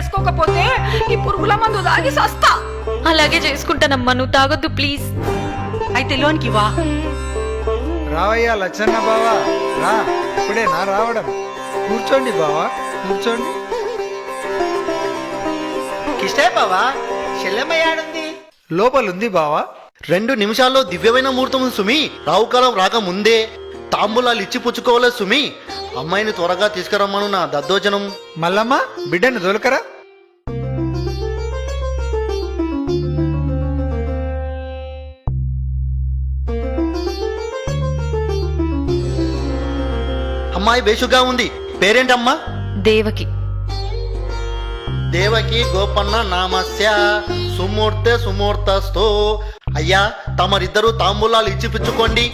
చేసుకోకపోతే ఈ పురుగుల మందు తాగి సస్తా. అలాగే చేసుకుంటానమ్మా, నువ్వు తాగొద్దు ప్లీజ్. అయితే లోన్కి వా. రావయ్యా లచ్చన్న బావా, రా, ఇప్పుడే నా రావడం. కూర్చోండి బావా, కూర్చోండి. కిష్టే బావా, చెల్లెమ్మయ్యాడుంది. లోపలుంది బావా. 2 నిమిషాల్లో దివ్యమైన ముహూర్తం ఉంది సుమి. రావుకాలం రాక ముందే తాంబూలాలు ఇచ్చి పుచ్చుకోవాలి సుమి. అమ్మాయిని త్వరగా తీసుకురమ్మను నా దద్దోజనం. మల్లమ్మ, బిడ్డను దొలకరా. అమ్మాయి బేషుగా ఉంది. పేరేంటమ్మా? దేవకి. దేవకి గోపన్న నామస్య సుమూర్తె సుమూర్తస్తో. అయ్యా, తమరిద్దరూ తాంబూలాలు ఇచ్చి పుచ్చుకోండి.